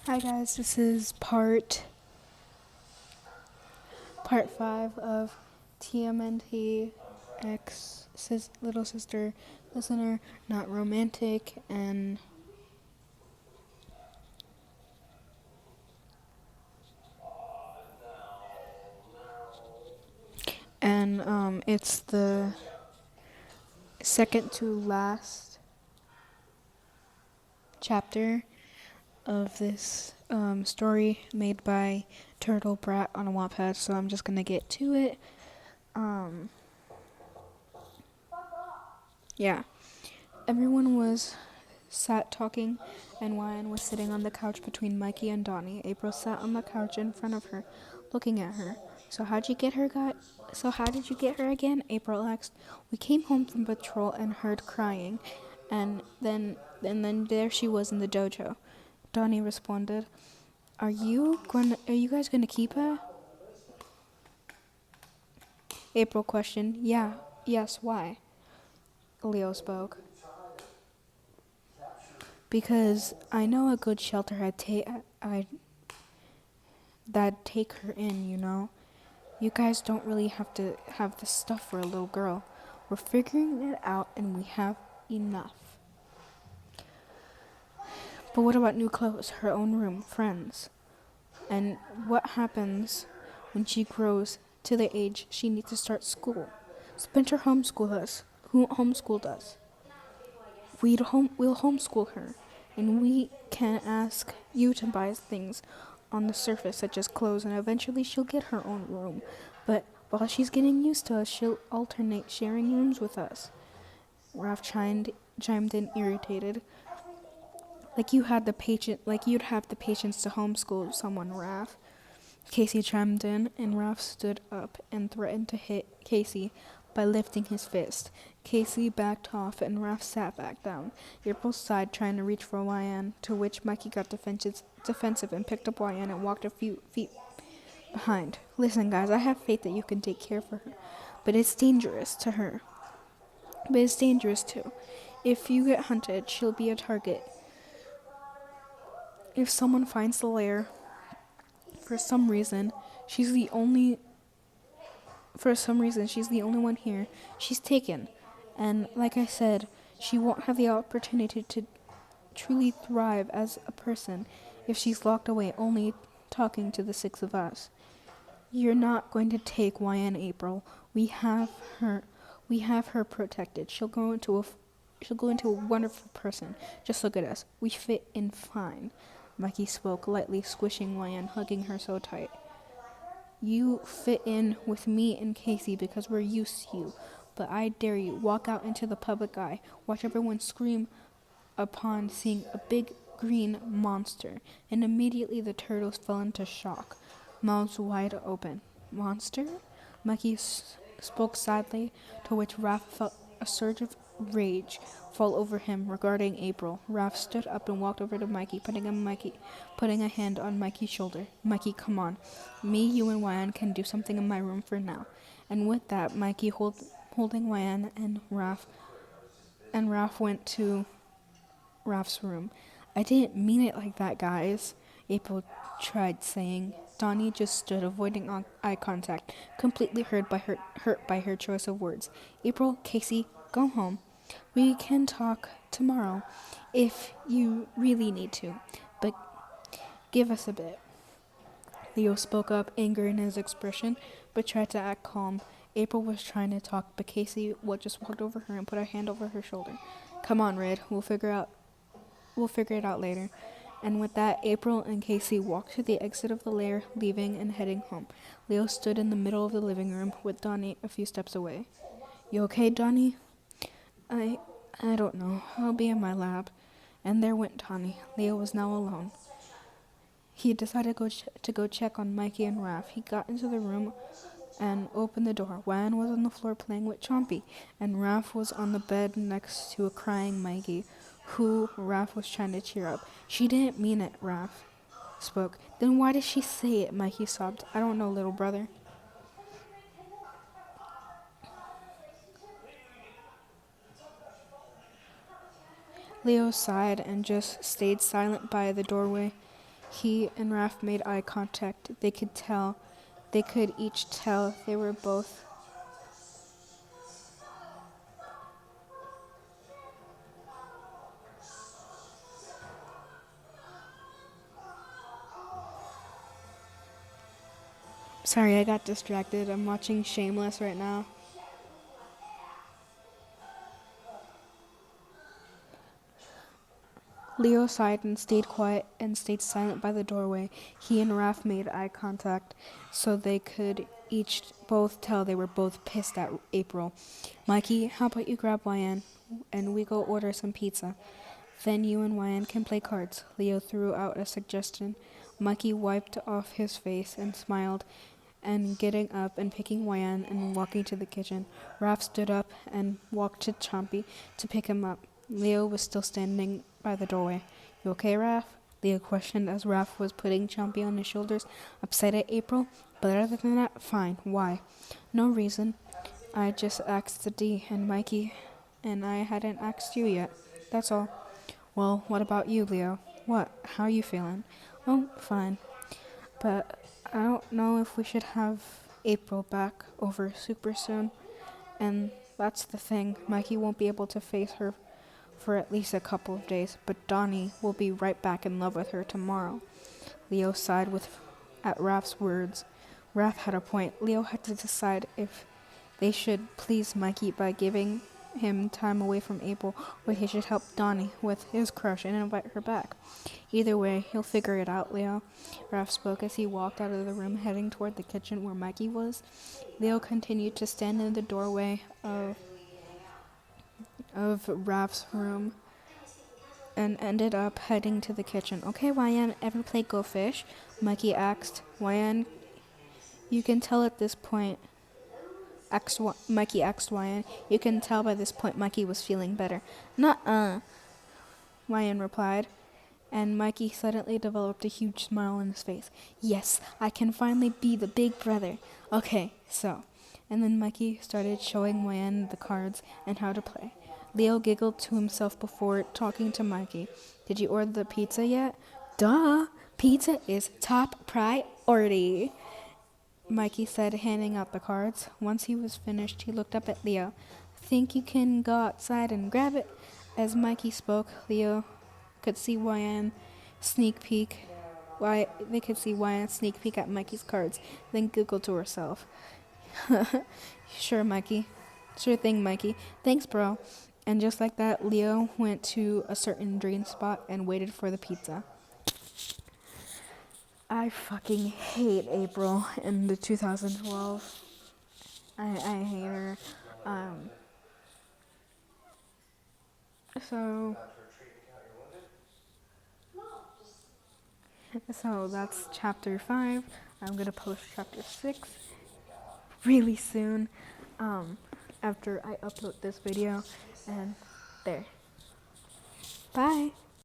Hi guys, this is part 5 of Tmnt little sister listener not romantic and it's the second to last chapter of this story made by Turtle Brat on a Wattpad, so I'm just gonna get to it. Yeah, everyone was sat talking, and Ryan was sitting on the couch between Mikey and Donnie. April sat on the couch in front of her, looking at her. So how did you get her again? April asked. We came home from patrol and heard crying, and then there she was in the dojo. Donnie responded. Are you guys gonna keep her? April questioned. Yeah, yes, why? Leo spoke. Because I know a good shelter that'd take her in, you know? You guys don't really have to have this stuff for a little girl. We're figuring it out and we have enough. But what about new clothes, her own room, friends? And what happens when she grows to the age she needs to start school? Spencer homeschooled us. We'll homeschool her, and we can ask you to buy things on the surface, such as clothes, and eventually she'll get her own room. But while she's getting used to us, she'll alternate sharing rooms with us. Raph chimed in, irritated. Like you'd have the patience to homeschool someone, Raph. Casey chimed in, and Raph stood up and threatened to hit Casey by lifting his fist. Casey backed off, and Raph sat back down. April sighed, trying to reach for YN, to which Mikey got defensive and picked up YN and walked a few feet behind. Listen, guys, I have faith that you can take care of her, but it's dangerous to her. But it's dangerous too. If you get hunted, she'll be a target. If someone finds the lair, for some reason, she's the only she's the only one here. She's taken. And like I said, she won't have the opportunity to truly thrive as a person if she's locked away only talking to the six of us. You're not going to take YN, April. We have her protected. She'll go into a wonderful person. Just look at us. We fit in fine. Mikey spoke, lightly squishing YN, hugging her so tight. You fit in with me and Casey because we're used to you. But I dare you, walk out into the public eye. Watch everyone scream upon seeing a big green monster. And immediately the turtles fell into shock, mouths wide open. Monster? Mikey spoke sadly, to which Raph felt a surge of rage fall over him regarding April. Raph stood up and walked over to Mikey, putting a hand on Mikey's shoulder. Mikey, come on. Me, you, and YN can do something in my room for now. And with that, Mikey holding YN and Raph went to Raph's room. I didn't mean it like that, guys, April tried saying. Donnie just stood, avoiding eye contact, completely hurt by her choice of words. April, Casey, go home. We can talk tomorrow if you really need to, but give us a bit. Leo spoke up, anger in his expression, but tried to act calm. April was trying to talk, but Casey just walked over her and put her hand over her shoulder. Come on, Red, we'll figure it out later. And with that, April and Casey walked to the exit of the lair, leaving and heading home. Leo stood in the middle of the living room, with Donnie a few steps away. You okay, Donnie? I don't know. I'll be in my lab. And there went Donnie. Leo was now alone. He decided to go check on Mikey and Raph. He got into the room and opened the door. Wan was on the floor playing with Chompy, and Raph was on the bed next to a crying Mikey, who Raph was trying to cheer up. She didn't mean it, Raph spoke. Then why did she say it? Mikey sobbed. I don't know, little brother. Leo sighed and just stayed silent by the doorway. He and Raph made eye contact. They could each tell they were both. Sorry, I got distracted. I'm watching Shameless right now. Leo sighed and stayed quiet and stayed silent by the doorway. He and Raph made eye contact so they could each both tell they were both pissed at April. Mikey, how about you grab YN and we go order some pizza? Then you and YN can play cards. Leo threw out a suggestion. Mikey wiped off his face and smiled, and getting up and picking YN and walking to the kitchen. Raph stood up and walked to Chompy to pick him up. Leo was still standing by the doorway. You okay, Raph? Leo questioned as Raph was putting Chompy on his shoulders. Upset at April? But other than that, fine. Why? No reason. I just asked the D and Mikey, and I hadn't asked you yet. That's all. Well, what about you, Leo? What? How are you feeling? Oh, fine. But I don't know if we should have April back over super soon. And that's the thing. Mikey won't be able to face her for at least a couple of days, but Donnie will be right back in love with her tomorrow. Leo sighed at Raph's words. Raph had a point. Leo had to decide if they should please Mikey by giving him time away from April, or he should help Donnie with his crush and invite her back. Either way, he'll figure it out, Leo. Raph spoke as he walked out of the room, heading toward the kitchen where Mikey was. Leo continued to stand in the doorway of Raph's room and ended up heading to the kitchen. Okay, YN, ever play Go Fish? Mikey asked. YN, you can tell at this point. Mikey asked YN. You can tell by this point Mikey was feeling better. Nuh-uh, YN replied, and Mikey suddenly developed a huge smile on his face. Yes, I can finally be the big brother. Okay, so. And then Mikey started showing YN the cards and how to play. Leo giggled to himself before talking to Mikey. Did you order the pizza yet? Duh! Pizza is top priority, Mikey said, handing out the cards. Once he was finished, he looked up at Leo. Think you can go outside and grab it? As Mikey spoke, Leo could see YN sneak peek. They could see YN sneak peek at Mikey's cards, then giggled to herself. Sure, Mikey. Sure thing, Mikey. Thanks, bro. And just like that, Leo went to a certain dream spot and waited for the pizza. I fucking hate April in the 2012. I hate her. So that's chapter 5. I'm gonna post chapter 6 really soon, after I upload this video, and there. Bye.